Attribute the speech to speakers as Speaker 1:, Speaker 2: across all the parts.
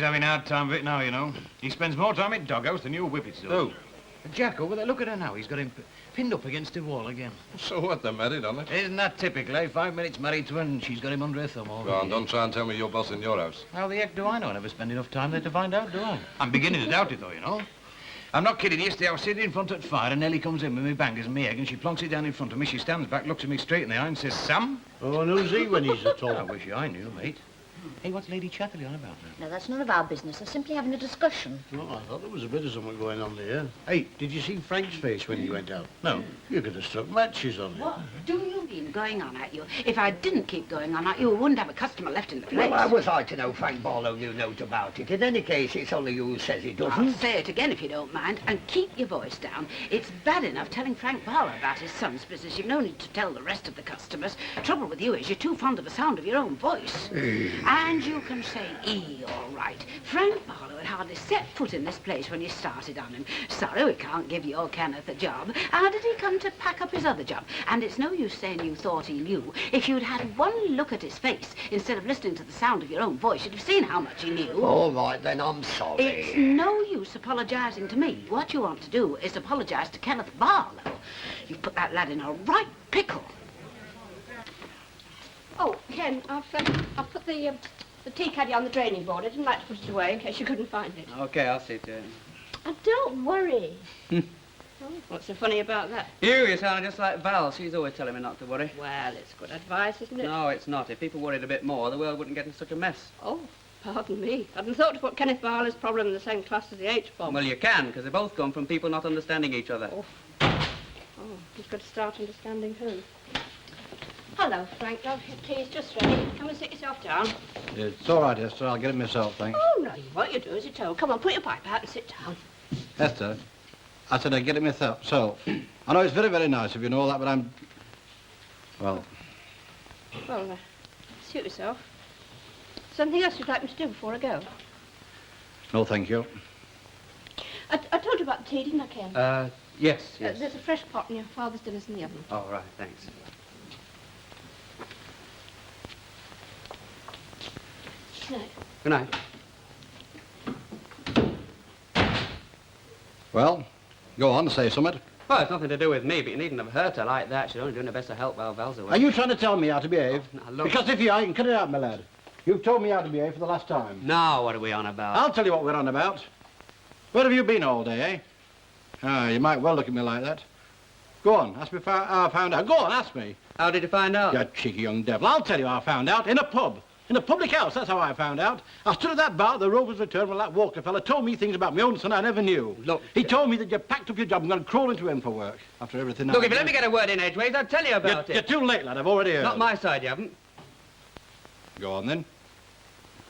Speaker 1: having a hard time of it now, you know. He spends more time at doghouse than you whippets do.
Speaker 2: Who?
Speaker 1: Jack over there, look at her now. He's got him pinned up against the wall again.
Speaker 2: So what, they're married, aren't they?
Speaker 1: Isn't that typical, eh? 5 minutes married to her and she's got him under her thumb all
Speaker 2: Go on, don't try and tell me you're boss in your house.
Speaker 1: How the heck do I know? I never spend enough time there to find out, do I? I'm beginning to doubt it, though, you know. I'm not kidding. Yesterday I was sitting in front of the fire and Nellie comes in with me bangers and me egg and she plonks it down in front of me. She stands back, looks at me straight in the eye and says, Sam?
Speaker 3: Oh, and who's he when he's at all?
Speaker 1: I wish I knew, mate. Hey, what's Lady Chatterley on about now?
Speaker 4: No, that's none of our business. They're simply having a discussion.
Speaker 3: Oh, I thought there was a bit of something going on there. Hey, did you see Frank's face when he went out?
Speaker 1: No.
Speaker 3: You could have struck matches on it.
Speaker 5: What do you mean going on at you? If I didn't keep going on at you, we wouldn't have a customer left in the place.
Speaker 6: Well, how was I to know Frank Barlow knew note about it? In any case, it's only you who says he
Speaker 5: I'll
Speaker 6: doesn't.
Speaker 5: say it again if you don't mind, and keep your voice down. It's bad enough telling Frank Barlow about his son's business. You've no need to tell the rest of the customers. Trouble with you is you're too fond of the sound of your own voice. And you can say E, all right. Frank Barlow had hardly set foot in this place when you started on him. Sorry we can't give your Kenneth a job. How did he come to pack up his other job? And it's no use saying you thought he knew. If you'd had one look at his face, instead of listening to the sound of your own voice, you'd have seen how much he knew.
Speaker 6: All right, then, I'm sorry.
Speaker 5: It's no use apologising to me. What you want to do is apologise to Kenneth Barlow. You've put that lad in a right pickle.
Speaker 7: Oh, Ken, I've put the tea caddy on the draining board. I didn't like to put it away in case you couldn't find it.
Speaker 8: Okay, I'll see to it.
Speaker 7: Oh, don't worry. Oh, what's so funny about that?
Speaker 8: You sound just like Val. She's always telling me not to worry.
Speaker 7: Well, it's good advice, isn't it?
Speaker 8: No, it's not. If people worried a bit more, the world wouldn't get in such a mess.
Speaker 7: Oh, pardon me. I hadn't thought to put Kenneth Barlow's problem in the same class as the H-bomb.
Speaker 8: Well, you can, because they both come from people not understanding each other.
Speaker 7: Oh, he's got to start understanding who. Hello, Frank. Love, your tea's just ready. Come and sit yourself down.
Speaker 3: It's all right, Esther. I'll get it myself, thanks.
Speaker 7: Oh, no, what you do as you're told. Come on, put your pipe out and sit down.
Speaker 3: Esther, I said I'd get it myself. So, I know it's very, very nice of you and all that, but I'm... Well...
Speaker 7: Well, suit yourself. Something else you'd like me to do before I go?
Speaker 3: No, thank you.
Speaker 7: I told you about the tea, didn't I, Ken?
Speaker 8: Yes, yes.
Speaker 7: There's a fresh pot and your father's dinner's in the oven.
Speaker 8: Oh, right, thanks.
Speaker 7: Good night.
Speaker 8: Good night.
Speaker 3: Well, go on, say something.
Speaker 8: Well, it's nothing to do with me, but you needn't have hurt her like that. She's only doing her best to help while Val's away.
Speaker 3: Are you trying to tell me how to behave?
Speaker 8: Oh, now, look.
Speaker 3: Because if you are, you can cut it out, my lad. You've told me how to behave for the last time.
Speaker 8: Now, what are we on about?
Speaker 3: I'll tell you what we're on about. Where have you been all day, eh? Ah, you might well look at me like that. Go on, ask me how I found out. Go on, ask me.
Speaker 8: How did you find out?
Speaker 3: You cheeky young devil. I'll tell you how I found out. In a pub. In a public house, that's how I found out. I stood at that bar at the Rover's Return when that Walker fella told me things about my own son I never knew.
Speaker 8: Look...
Speaker 3: He told me that you packed up your job and gone crawl into him for work. After everything
Speaker 8: Look, if you let me get a word in edgeways, I'll tell you about it.
Speaker 3: You're too late, lad. I've already heard.
Speaker 8: Not my side, you haven't.
Speaker 3: Go on, then.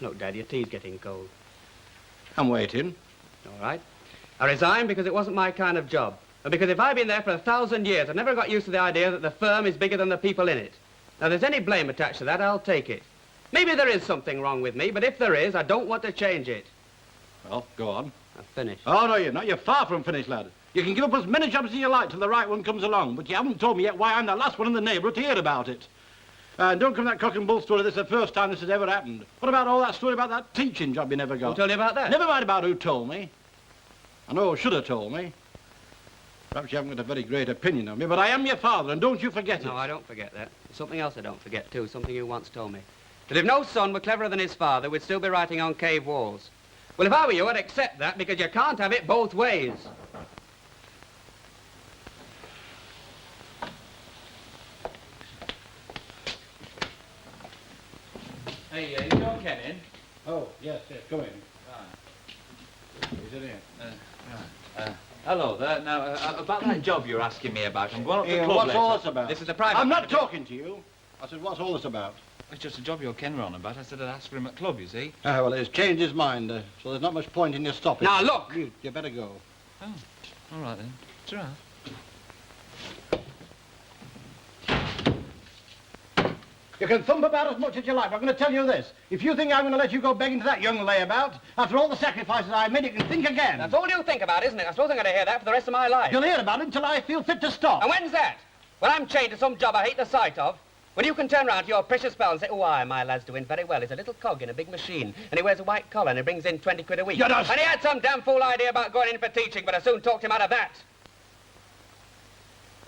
Speaker 8: Look, Dad, your tea's getting cold.
Speaker 3: I'm waiting.
Speaker 8: All right. I resigned because it wasn't my kind of job. And because if I'd been there for 1,000 years, I've never got used to the idea that the firm is bigger than the people in it. Now, if there's any blame attached to that, I'll take it. Maybe there is something wrong with me, but if there is, I don't want to change it.
Speaker 3: Well, go on.
Speaker 8: I've finished.
Speaker 3: Oh, no, you're not. You're far from finished, lad. You can give up as many jobs as you like till the right one comes along, but you haven't told me yet why I'm the last one in the neighbourhood to hear about it. And don't come that cock and bull story. This is the first time this has ever happened. What about all that story about that teaching job you never got?
Speaker 8: Who told you about that?
Speaker 3: Never mind about who told me. I know who should have told me. Perhaps you haven't got a very great opinion of me, but I am your father, and don't you forget it.
Speaker 8: No, I don't forget that. There's something else I don't forget, too, something you once told me. That if no son were cleverer than his father, we'd still be writing on cave walls. Well, if I were you, I'd accept that, because you can't have it both ways.
Speaker 1: Hey, is John Ken in?
Speaker 3: Oh, yes, come in.
Speaker 1: Is it in? Hello there. Now, about that job you're asking me about, I'm going up to the club
Speaker 3: What's
Speaker 1: later.
Speaker 3: all this about?
Speaker 8: This is a private...
Speaker 3: I'm not talking to you. I said, what's all this about?
Speaker 1: It's just a job you're Ken on about. I said I'd ask for him at club, you see.
Speaker 3: Well, he's changed his mind, so there's not much point in your stopping.
Speaker 8: Now, look!
Speaker 3: You better go.
Speaker 1: Oh, all right then. It's all right.
Speaker 3: You can thump about as much as you like, but I'm going to tell you this. If you think I'm going to let you go begging to that young layabout, after all the sacrifices I made, you can think again.
Speaker 8: That's all you think about, isn't it? I suppose I'm going to hear that for the rest of my life.
Speaker 3: You'll hear about it until I feel fit to stop.
Speaker 8: And when's that? When I'm chained to some job I hate the sight of? When you can turn round to your precious pal and say, oh, aye, my lad's doing very well. He's a little cog in a big machine, and he wears a white collar, and he brings in 20 quid a week.
Speaker 3: You don't...
Speaker 8: And he had some damn fool idea about going in for teaching, but I soon talked him out of that.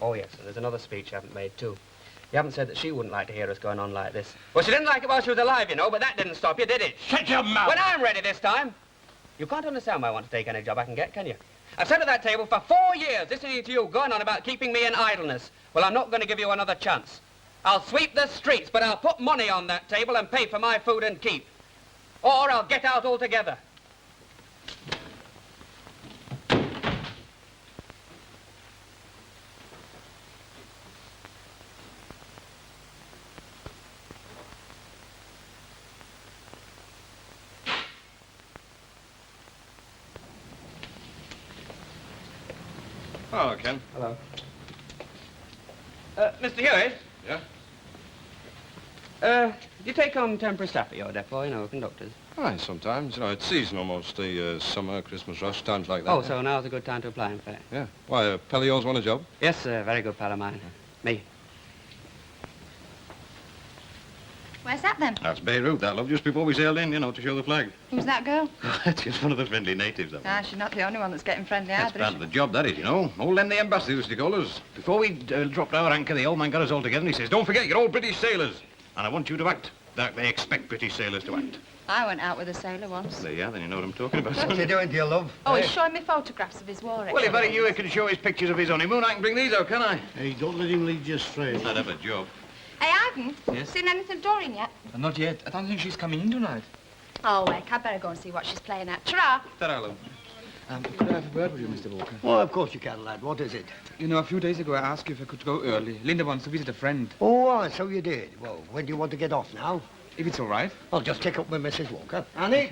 Speaker 8: Oh, yes, and there's another speech I haven't made, too. You haven't said that she wouldn't like to hear us going on like this. Well, she didn't like it while she was alive, you know, but that didn't stop you, did it?
Speaker 3: Shut your mouth!
Speaker 8: When I'm ready this time. You can't understand why I want to take any job I can get, can you? I've sat at that table for 4 years listening to you going on about keeping me in idleness. Well, I'm not going to give you another chance. I'll sweep the streets, but I'll put money on that table and pay for my food and keep. Or I'll get out altogether.
Speaker 2: Hello, Ken.
Speaker 8: Hello. Mr. Hewitt?
Speaker 2: Yeah?
Speaker 8: Do you take on temporary staff at your depot, you know, conductors?
Speaker 2: Aye, sometimes. You know, it's seasonal mostly. Summer, Christmas rush, times like that.
Speaker 8: Oh, so now's a good time to apply, in fact.
Speaker 2: Yeah. Why, a pal of yours want a job?
Speaker 8: Yes, sir, very good pal of mine. Me.
Speaker 4: Where's that then?
Speaker 1: That's Beirut, that, love, just before we sailed in, you know, to show the flag.
Speaker 4: Who's that girl?
Speaker 1: That's just one of the friendly natives, that.
Speaker 4: Ah, she's not the only one that's getting friendly
Speaker 1: That's
Speaker 4: either.
Speaker 1: part of the job, that is, you know. Old Len the ambassador used to call us. Before we dropped our anchor, the old man got us all together and he says, don't forget, you're all British sailors. And I want you to act like they expect British sailors to act.
Speaker 4: I went out with a sailor once.
Speaker 1: There you are, then you know what I'm talking about.
Speaker 6: What you doing to your love?
Speaker 4: Oh, he's showing me photographs of his war
Speaker 1: Well, if Harry Hewitt can show his pictures of his honeymoon, I can bring these out, can I?
Speaker 3: Hey, don't let him lead you astray.
Speaker 1: I'd have a job.
Speaker 4: Hey, Ivan.
Speaker 9: Yes?
Speaker 4: Seen anything of Doreen yet?
Speaker 9: Not yet. I don't think she's coming in tonight.
Speaker 4: Oh, Wick, I'd better go and see what she's playing at. Ta-ra.
Speaker 1: Ta-ra, love.
Speaker 9: Could I have a word with you, Mr. Walker?
Speaker 6: Well, of course you can, lad. What is it?
Speaker 9: You know, a few days ago I asked you if I could go early. Linda wants to visit a friend.
Speaker 6: Oh, aye, so you did. Well, when do you want to get off now?
Speaker 9: If it's all right.
Speaker 6: I'll just take up with Mrs. Walker. Annie?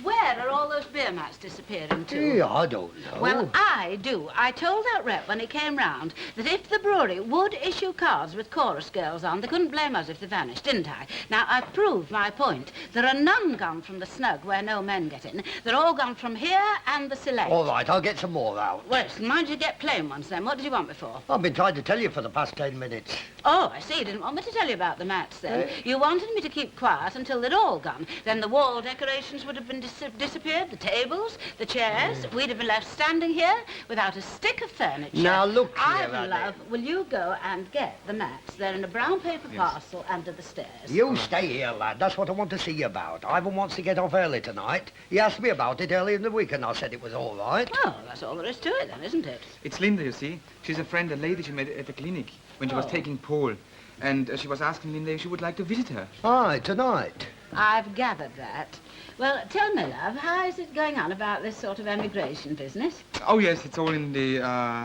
Speaker 5: Where are all those beer mats disappearing to?
Speaker 6: Yeah, I don't know.
Speaker 5: Well, I do. I told that rep when he came round that if the brewery would issue cards with chorus girls on, they couldn't blame us if they vanished, didn't I? Now, I've proved my point. There are none gone from the snug where no men get in. They're all gone from here and the select.
Speaker 6: All right, I'll get some more out.
Speaker 5: Well, mind you get plain ones then. What did you want me for?
Speaker 6: I've been trying to tell you for the past 10 minutes.
Speaker 5: Oh, I see. You didn't want me to tell you about the mats then.
Speaker 6: Eh?
Speaker 5: You wanted me to keep quiet until they'd all gone. Then the wall decorations would have been disappeared, the tables, the chairs. We'd have been left standing here without a stick of furniture.
Speaker 6: Now, look here,
Speaker 5: Ivan,
Speaker 6: Annie.
Speaker 5: love, will you go and get the mats? They're in a brown paper parcel under the stairs.
Speaker 6: You stay here, lad. That's what I want to see you about. Ivan wants to get off early tonight. He asked me about it early in the week, and I said it was all right.
Speaker 5: Well, that's all there is to it then, isn't it?
Speaker 9: It's Linda, you see. She's a friend, a lady she met at the clinic when she was taking Paul. And she was asking Linda if she would like to visit her.
Speaker 6: Aye, tonight.
Speaker 5: I've gathered that. Well, tell me, love, how is it going on about this sort of emigration business?
Speaker 9: Oh, yes, it's all in the,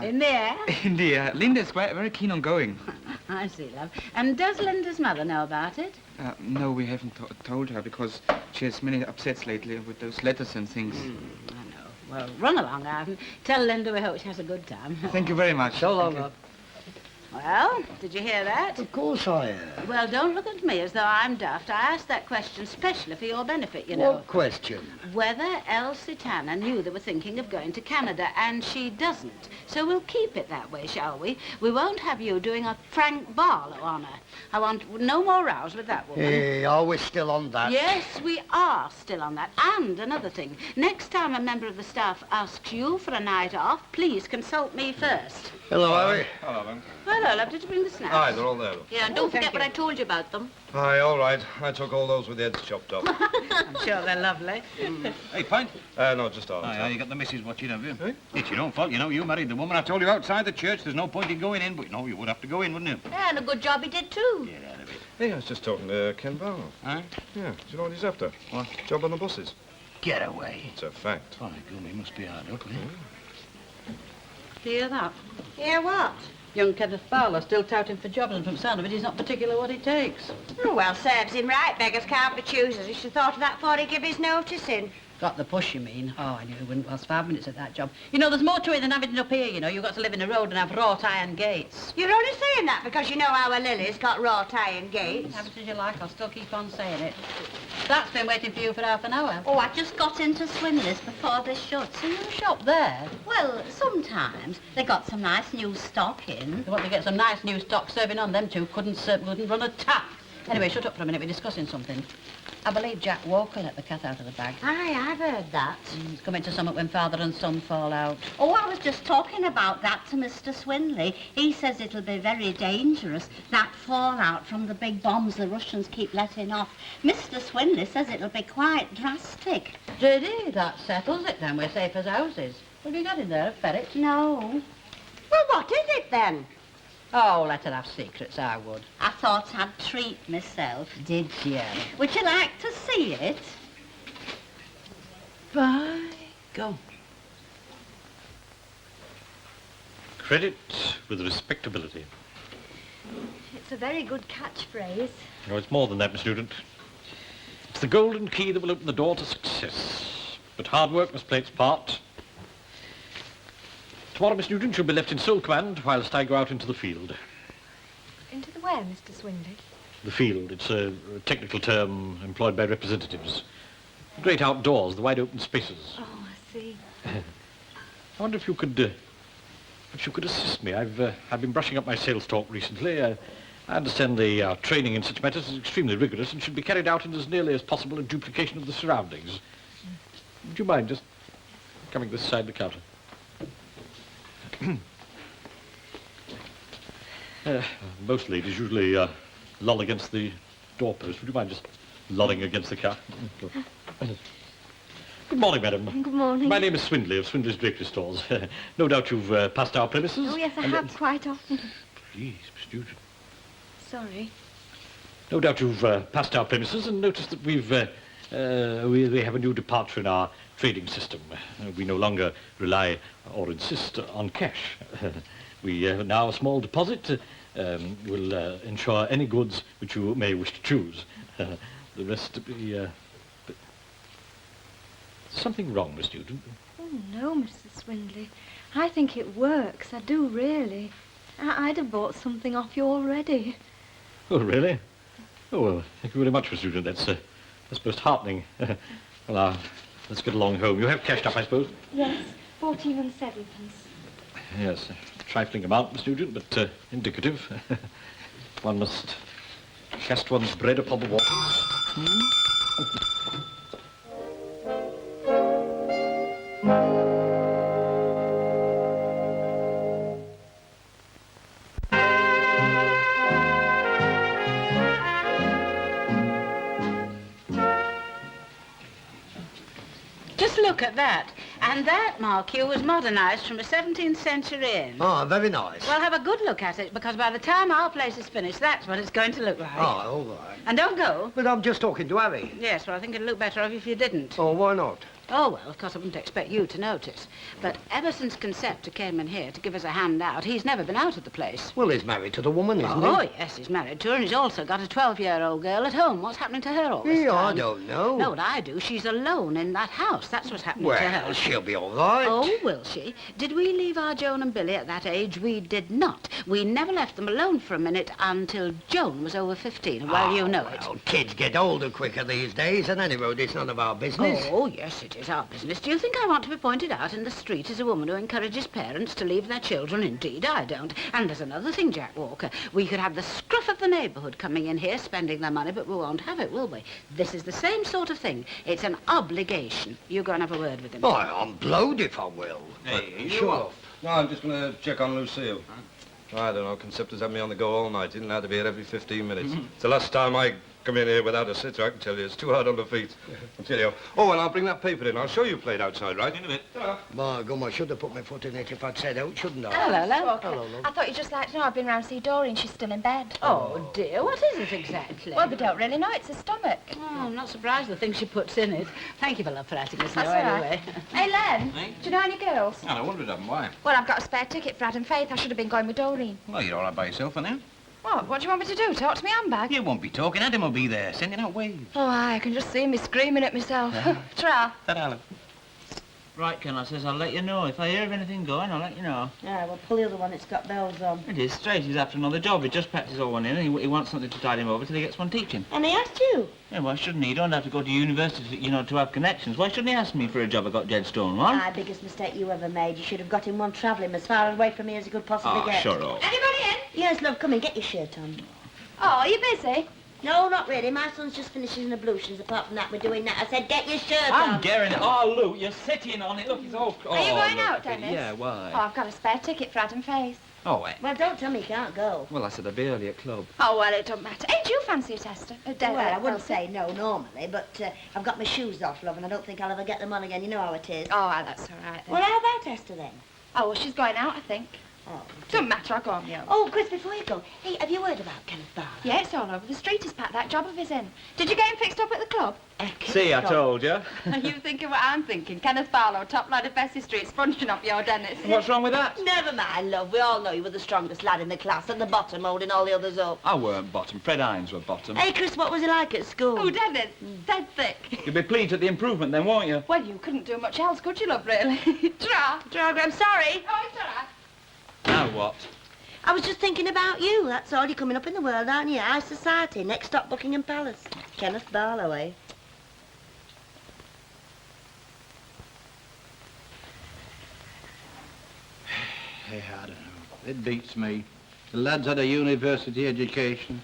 Speaker 5: In the air?
Speaker 9: in the air. Linda's quite very keen on going.
Speaker 5: I see, love. And does Linda's mother know about it?
Speaker 9: No, we haven't told her because she has many upsets lately with those letters and things.
Speaker 5: I know. Well, run along, Ivan. Tell Linda we hope she has a good time.
Speaker 9: Thank you very much.
Speaker 6: So long,
Speaker 9: Thank you.
Speaker 6: love.
Speaker 5: Well, did you hear that?
Speaker 6: Of course I am.
Speaker 5: Well, don't look at me as though I'm daft. I asked that question specially for your benefit, you know.
Speaker 6: What question?
Speaker 5: Whether Elsie Tanner knew they were thinking of going to Canada, and she doesn't. So we'll keep it that way, shall we? We won't have you doing a Frank Barlow on her. I want no more rows with that woman.
Speaker 6: Hey, are we still on that?
Speaker 5: Yes, we are still on that. And another thing, next time a member of the staff asks you for a night off, please consult me first.
Speaker 6: Hello, Harry.
Speaker 2: Hello, then.
Speaker 5: Hello, love. Did you bring the snacks?
Speaker 2: Aye, they're all there.
Speaker 4: Yeah, and don't forget what I told you about them.
Speaker 2: Aye, all right. I took all those with the heads chopped off.
Speaker 5: I'm sure they're lovely.
Speaker 1: Hey, pint?
Speaker 2: No, just all.
Speaker 1: Aye, you got the missus watching, have you? It's your own fault, you know. You married the woman. I told you outside the church there's no point in going in, but no, you would have to go in, wouldn't you?
Speaker 4: Yeah, and a good job he did, too.
Speaker 1: Get out of it.
Speaker 2: Hey, I was just talking to Ken Barlow.
Speaker 1: Aye?
Speaker 2: Yeah, do you know what he's after?
Speaker 1: What?
Speaker 2: Job on the buses.
Speaker 6: Get away.
Speaker 2: It's a fact.
Speaker 1: By gum, he must be hard up, eh?
Speaker 5: Hear that?
Speaker 4: Yeah, what?
Speaker 5: Young Kenneth Fowler still touting for jobs, and from the sound of it, he's not particular what he takes.
Speaker 4: Oh, well, serves him right. Beggars can't be choosers. He should have thought of that before he gave his notice in.
Speaker 5: Got the push, you mean? Oh, I knew it wouldn't last 5 minutes at that job. You know, there's more to it than having it up here, you know. You've got to live in a road and have wrought iron gates.
Speaker 4: You're only saying that because you know our Lily's got wrought iron gates.
Speaker 5: Have it as you like, I'll still keep on saying it. That's been waiting for you for half an hour.
Speaker 4: Oh, I just got into Swindler's before they shut.
Speaker 5: So you shop there?
Speaker 4: Well, sometimes they got some nice new stock in.
Speaker 5: They want to get some nice new stock serving on them two. Couldn't run a tap. Anyway, shut up for a minute. We're discussing something. I believe Jack Walker let the cat out of the bag.
Speaker 4: Aye, I've heard that.
Speaker 5: It's coming to something when father and son fall out.
Speaker 4: Oh, I was just talking about that to Mr. Swinley. He says it'll be very dangerous, that fallout from the big bombs the Russians keep letting off. Mr. Swinley says it'll be quite drastic.
Speaker 5: Did he? That settles it then. We're safe as houses. What have you got in there, a ferret?
Speaker 4: No. Well, what is it then?
Speaker 5: Oh, let her have secrets, I would.
Speaker 4: I thought I'd treat myself.
Speaker 5: Did you?
Speaker 4: Would you like to see it?
Speaker 5: By go.
Speaker 10: Credit with respectability.
Speaker 7: It's a very good catchphrase.
Speaker 10: No, it's more than that, Miss Nugent. It's the golden key that will open the door to success. But hard work must play its part. Tomorrow, Miss Nugent, you'll be left in sole command whilst I go out into the field.
Speaker 7: Into the where, Mr. Swinley?
Speaker 10: The field, it's a technical term employed by representatives. The great outdoors, the wide open spaces.
Speaker 7: Oh, I see.
Speaker 10: I wonder if you could assist me. I've been brushing up my sales talk recently. I understand the training in such matters is extremely rigorous and should be carried out in as nearly as possible a duplication of the surroundings. Would you mind just coming this side of the counter? Most ladies usually loll against the doorpost. Would you mind just lolling against the car? Good morning, madam.
Speaker 7: Good morning.
Speaker 10: My name is Swindley of Swindley's Drapery Stores. No doubt you've passed our premises.
Speaker 7: Oh, yes, I have quite often.
Speaker 10: Please, Miss Nugent.
Speaker 7: Sorry.
Speaker 10: No doubt you've passed our premises and noticed that we have a new departure in our trading system. We no longer rely or insist on cash. We now a small deposit will ensure any goods which you may wish to choose. The rest to be... Something wrong, Miss Nugent?
Speaker 7: Oh, no, Mr. Swindley. I think it works. I do, really. I'd have bought something off you already.
Speaker 10: Oh, really? Oh, well, thank you very much, Miss Nugent. That's most heartening. Well, let's get along home. You have cashed up, I suppose?
Speaker 7: Yes, 14 and 7 pence.
Speaker 10: Yes, a trifling amount, Miss Nugent, but indicative. One must cast one's bread upon the waters.
Speaker 5: Look at that. And that, mark you, was modernised from the 17th century in.
Speaker 6: Oh, very nice.
Speaker 5: Well, have a good look at it, because by the time our place is finished, that's what it's going to look like.
Speaker 6: Oh, all right.
Speaker 5: And don't go.
Speaker 6: But I'm just talking to Harry.
Speaker 5: Yes, well, I think it'd look better if you didn't.
Speaker 6: Oh, why not?
Speaker 5: Oh, well, of course, I wouldn't expect you to notice. But ever since Conceptor came in here to give us a hand out, he's never been out of the place.
Speaker 6: Well, he's married to the woman, isn't he?
Speaker 5: Oh, yes, he's married to her, and he's also got a 12-year-old girl at home. What's happening to her all this
Speaker 6: Yeah,
Speaker 5: time?
Speaker 6: I don't know.
Speaker 5: No, what I do, she's alone in that house. That's what's happening to her.
Speaker 6: Well, she'll be all right.
Speaker 5: Oh, will she? Did we leave our Joan and Billy at that age? We did not. We never left them alone for a minute until Joan was over 15. Well, you know it.
Speaker 6: Well, kids get older quicker these days, and any road, it's none of our business.
Speaker 5: Oh, yes, it is our business. Do you think I want to be pointed out in the street as a woman who encourages parents to leave their children? Indeed, I don't. And there's another thing, Jack Walker. We could have the scruff of the neighbourhood coming in here spending their money, but we won't have it, will we? This is the same sort of thing. It's an obligation. You go and have a word with him.
Speaker 6: Oh, I'm blowed if I will.
Speaker 2: Hey,
Speaker 6: Sure.
Speaker 2: off? No, I'm just going to check on Lucille. I don't know. Conceptor's had me on the go all night. Didn't have to be here every 15 minutes. It's the last time I come in here without a sitter, I can tell you. It's too hard on the feet. I'll tell you. Oh, and I'll bring that paper in. I'll show you played outside, right? In a bit.
Speaker 6: My God, I should have put my foot in it if I'd said out, shouldn't I?
Speaker 5: Hello.
Speaker 6: Hello, love.
Speaker 7: I thought you'd just like to know I've been round to see Doreen and she's still in bed.
Speaker 5: Oh, dear. What is it exactly?
Speaker 7: Well, we don't really know. It's her stomach.
Speaker 5: Oh, I'm not surprised the things she puts in it. Thank you for letting us know
Speaker 7: That's all right.
Speaker 5: anyway.
Speaker 7: Hey, Len,
Speaker 1: Hey?
Speaker 7: do you know any girls?
Speaker 1: I wondered of them. Why?
Speaker 7: Well, I've got a spare ticket for Adam Faith. I should have been going with Doreen.
Speaker 1: Well, you're all right by yourself for now.
Speaker 11: What? What do you want me to do? Talk to me handbag?
Speaker 1: You won't be talking. Adam will be there, sending out waves.
Speaker 11: Oh, I can just see me screaming at myself. Ta-ra.
Speaker 1: Ta-da.
Speaker 12: Right, Ken, I says I'll let you know. If I hear of anything going, I'll let you know.
Speaker 4: Yeah, well, pull the other one. It's got bells on.
Speaker 12: It is straight. He's after another job. He just packed his old one in and he wants something to tide him over till he gets one teaching.
Speaker 4: And he asked you?
Speaker 12: Yeah, why shouldn't he? You don't have to go to university, to have connections. Why shouldn't he ask me for a job I got dead stone, what?
Speaker 4: Ah, biggest mistake you ever made. You should have got him one travelling as far away from here as he could possibly get.
Speaker 12: Shut up.
Speaker 11: Anybody in?
Speaker 4: Yes, love, come in. Get your shirt on.
Speaker 11: Oh, are you busy?
Speaker 4: No, not really. My son's just finishing his ablutions. Apart from that, we're doing that. I said, get your shirt on.
Speaker 12: I'm getting it. Oh, look, you're sitting on it. Look, it's all...
Speaker 11: Are you going out, Dennis?
Speaker 12: Yeah, why?
Speaker 11: Oh, I've got a spare ticket for Adam Face.
Speaker 12: Oh, wait.
Speaker 4: Well, don't tell me you can't go.
Speaker 9: Well, I said I'd be early at club.
Speaker 11: Oh, well, it don't matter. Ain't you fancy it, Esther?
Speaker 4: Well, I wouldn't say no normally, but I've got my shoes off, love, and I don't think I'll ever get them on again. You know how it is.
Speaker 11: Oh, well, that's all right, then.
Speaker 4: Well, how about Esther, then?
Speaker 11: Oh, well, she's going out, I think.
Speaker 4: Oh.
Speaker 11: Don't matter, I'll go on my own.
Speaker 4: Oh, Chris, before you go, hey, have you heard about Kenneth Barr?
Speaker 11: Yeah, it's all over the street. He's packed that job of his in. Did you get him fixed up at the club?
Speaker 12: See, I told you.
Speaker 11: Are you thinking what I'm thinking? Kenneth Barlow, top lad of Bessie Street, sponging off your Dennis.
Speaker 12: What's wrong with that?
Speaker 4: Never mind, love. We all know you were the strongest lad in the class, at the bottom, holding all the others up.
Speaker 9: I weren't bottom. Fred Hines were bottom.
Speaker 4: Hey, Chris, what was he like at school?
Speaker 11: Oh, Dennis, dead thick.
Speaker 12: You'll be pleased at the improvement then, won't you?
Speaker 11: Well, you couldn't do much else, could you, love, really? Tra.
Speaker 4: I'm sorry.
Speaker 11: Oh, it's all right.
Speaker 12: Now what?
Speaker 4: I was just thinking about you, that's all. You're coming up in the world, aren't you? High society, next stop Buckingham Palace. Kenneth Barlow, eh?
Speaker 3: Hey, I don't know. It beats me. The lad's had a university education.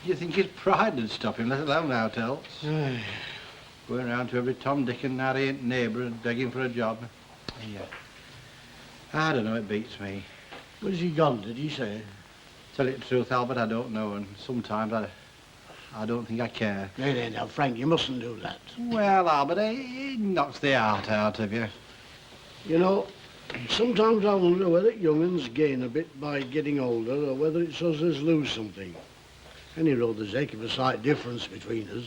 Speaker 3: You think his pride would stop him, let alone out else? Going round to every Tom, Dick and Harry and neighbour and begging for a job. Yeah. I don't know, it beats me.
Speaker 13: Where's he gone, did he say?
Speaker 3: Tell you the truth, Albert, I don't know, and sometimes I don't think I care.
Speaker 13: Hey, now, Frank, you mustn't do that.
Speaker 3: Well, Albert, it knocks the heart out of you.
Speaker 13: You know, sometimes I wonder whether young'uns gain a bit by getting older or whether it's us as lose something. Any road, there's a heck of a sight difference between us.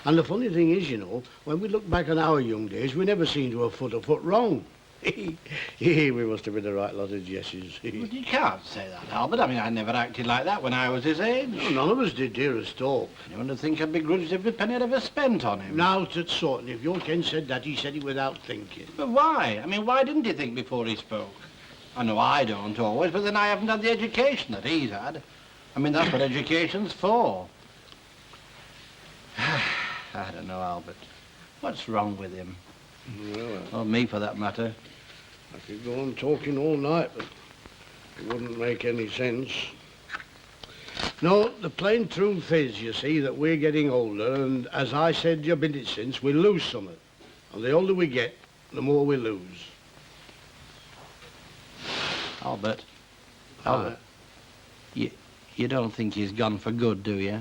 Speaker 13: And the funny thing is, you know, when we look back on our young days, we never seem to have foot a foot wrong. We must have been the right lot of jesses.
Speaker 3: But you can't say that, Albert. I mean, I never acted like that when I was his age.
Speaker 13: No, none of us did, dearest all.
Speaker 3: Anyone would think I'd begrudged every penny I'd ever spent on him.
Speaker 13: Now, that's certain. If your Ken said that, he said it without thinking.
Speaker 3: But why? I mean, why didn't he think before he spoke? I know I don't always, but then I haven't had the education that he's had. I mean, that's what education's for. I don't know, Albert. What's wrong with him?
Speaker 13: Well,
Speaker 3: or me, for that matter.
Speaker 13: I could go on talking all night, but it wouldn't make any sense. No, the plain truth is, you see, that we're getting older, and as I said a minute since, we lose something. And the older we get, the more we lose.
Speaker 3: Albert. Albert. You don't think he's gone for good, do you?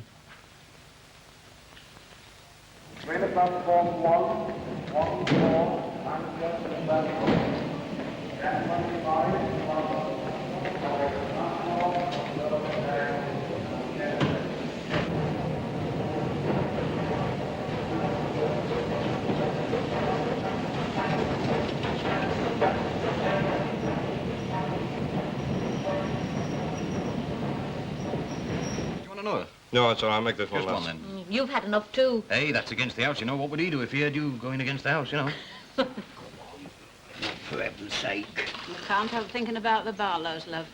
Speaker 2: No, it's all right. I'll make this one
Speaker 1: Just
Speaker 2: last.
Speaker 1: one, then.
Speaker 4: You've had enough, too.
Speaker 1: Hey, that's against the house, you know. What would he do if he had you going against the house, you know?
Speaker 6: For heaven's sake.
Speaker 5: You can't help thinking about the Barlows, love.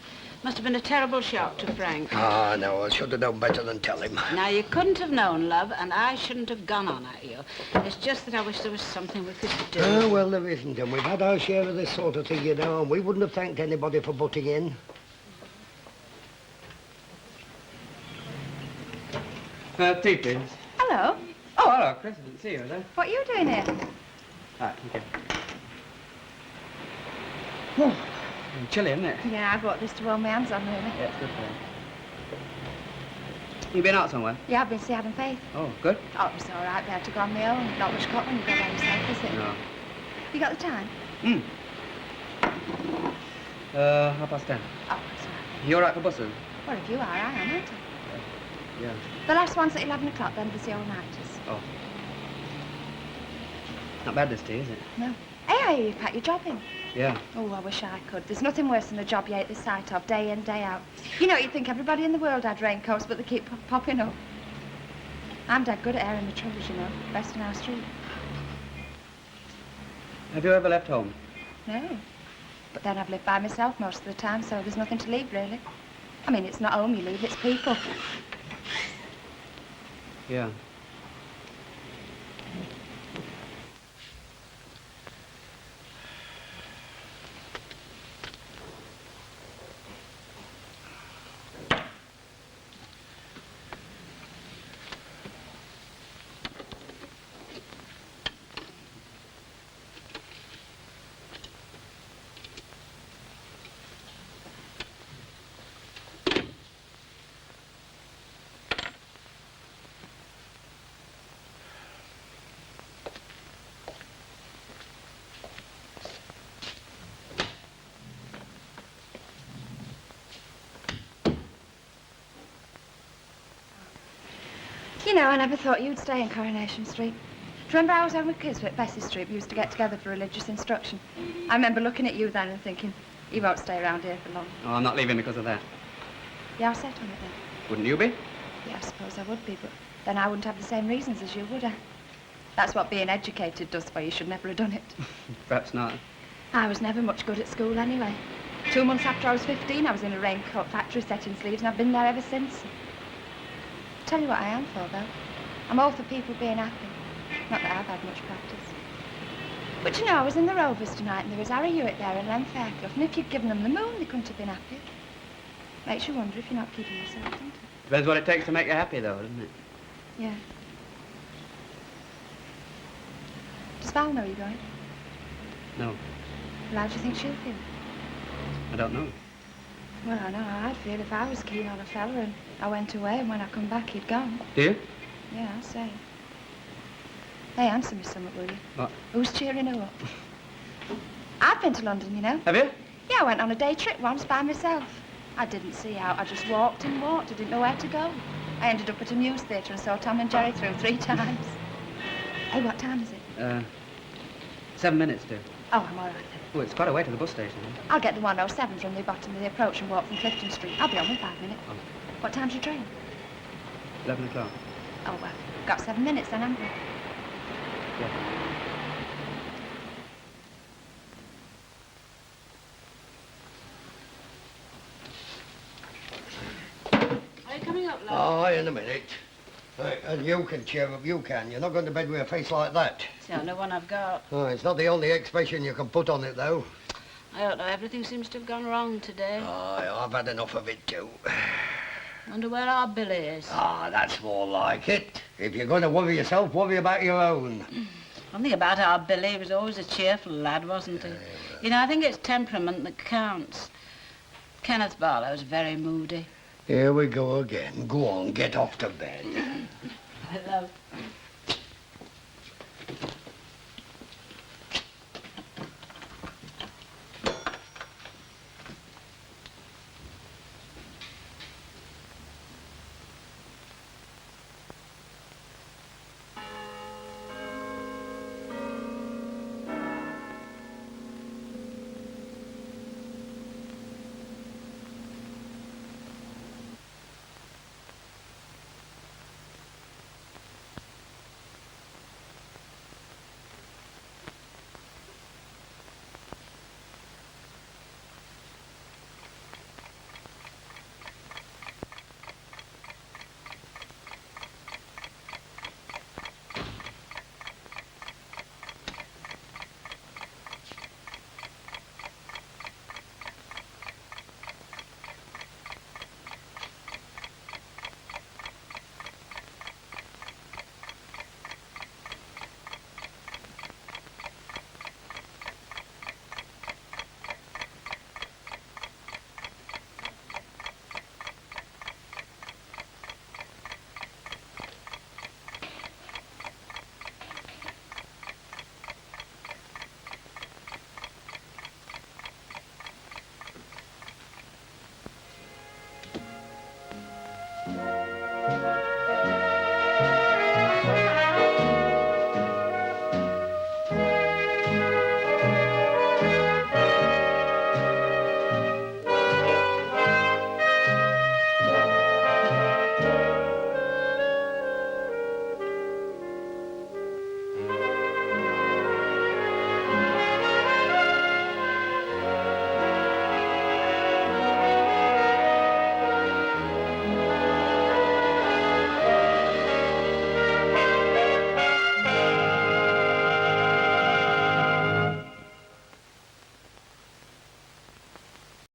Speaker 5: Must have been a terrible shock to Frank.
Speaker 6: Ah, no, I should have known better than tell him.
Speaker 5: Now, you couldn't have known, love, and I shouldn't have gone on at you. It's just that I wish there was something we could do.
Speaker 6: Oh, well, there isn't, and we've had our share of this sort of thing, you know, and we wouldn't have thanked anybody for butting in.
Speaker 8: Tea, please.
Speaker 11: Hello.
Speaker 8: Oh, hello, Chris. I didn't see you there.
Speaker 11: What are you doing here?
Speaker 8: Right, okay. Oh, chilly, isn't it?
Speaker 11: Yeah, I brought this to warm my hands on, really.
Speaker 8: Yeah, it's good for you. You been out somewhere?
Speaker 11: Yeah, I've been to see Adam Faith.
Speaker 8: Oh, good.
Speaker 11: Oh, it was all right. They had to go on my own. Not much cut when you go by yourself, is it?
Speaker 8: No.
Speaker 11: You got the time?
Speaker 8: 10:30. Oh, that's all right. You all right for buses?
Speaker 11: Well, if you are, I am, aren't I?
Speaker 8: Yeah.
Speaker 11: The last one's at 11 o'clock, then there's the all-nighters.
Speaker 8: Oh. Not bad, this tea, is it?
Speaker 11: No. Hey, I hear you packed your job in.
Speaker 8: Yeah.
Speaker 11: Oh, I wish I could. There's nothing worse than a job you hate the sight of, day in, day out. You know, you'd think everybody in the world had raincoats, but they keep popping up. I'm dead good at airing the troubles, you know. Best in our street.
Speaker 8: Have you ever left home?
Speaker 11: No. But then I've lived by myself most of the time, so there's nothing to leave, really. I mean, it's not home you leave, it's people.
Speaker 8: Yeah.
Speaker 11: You know, I never thought you'd stay in Coronation Street. Do you remember I was home with kids at Bessie Street? We used to get together for religious instruction. I remember looking at you then and thinking, you won't stay around here for long.
Speaker 8: Oh, I'm not leaving because of that.
Speaker 11: Yeah, I set on it then.
Speaker 8: Wouldn't you be?
Speaker 11: Yeah, I suppose I would be, but then I wouldn't have the same reasons as you, would I? That's what being educated does for you. You should never have done it.
Speaker 8: Perhaps not.
Speaker 11: I was never much good at school anyway. 2 months after I was 15, I was in a raincoat factory setting sleeves, and I've been there ever since. Tell you what I am for, though. I'm all for people being happy. Not that I've had much practice. But you know, I was in the Rovers tonight, and there was Harry Hewitt there and Len Fairclough, and if you'd given them the moon, they couldn't have been happier. Makes you wonder if you're not keeping yourself, doesn't it?
Speaker 8: Depends what it takes to make you happy, though, doesn't it?
Speaker 11: Yeah. Does Val know you're going?
Speaker 8: No,
Speaker 11: Well, how do you think she'll feel?
Speaker 8: I don't know.
Speaker 11: Well, I know how I'd feel if I was keen on a fella and I went away, and when I come back, he'd gone.
Speaker 8: Do you?
Speaker 11: Yeah, I'll say. Hey, answer me something, will you?
Speaker 8: What?
Speaker 11: Who's cheering who up? I've been to London, you know.
Speaker 8: Have you?
Speaker 11: Yeah, I went on a day trip once by myself. I didn't see out. I just walked and walked. I didn't know where to go. I ended up at a news theatre and saw Tom and Jerry through 3 times. Hey, what time is it?
Speaker 8: 7 minutes, dear.
Speaker 11: Oh, I'm all right then.
Speaker 8: Oh, it's quite a way to the bus station.
Speaker 11: I'll get the 107 from the bottom of the approach and walk from Clifton Street. I'll be on in 5 minutes.
Speaker 8: Oh.
Speaker 11: What time's your train?
Speaker 8: 11 o'clock.
Speaker 11: Oh, well, got 7 minutes then, haven't we?
Speaker 8: Yeah.
Speaker 5: Are you coming up, love?
Speaker 6: Oh, in a minute. And you can cheer up, you can. You're not going to bed with a face like that.
Speaker 5: It's the only one I've got.
Speaker 6: Oh, it's not the only expression you can put on it, though.
Speaker 5: I don't know, everything seems to have gone wrong today.
Speaker 6: Oh, I've had enough of it, too.
Speaker 5: Wonder where our Billy is.
Speaker 6: Ah, that's more like it. If you're going to worry yourself, worry about your own.
Speaker 5: One thing about our Billy, he was always a cheerful lad, wasn't he? You know, I think it's temperament that counts. Kenneth Barlow's very moody.
Speaker 6: Here we go again. Go on, get off to bed.
Speaker 5: I love.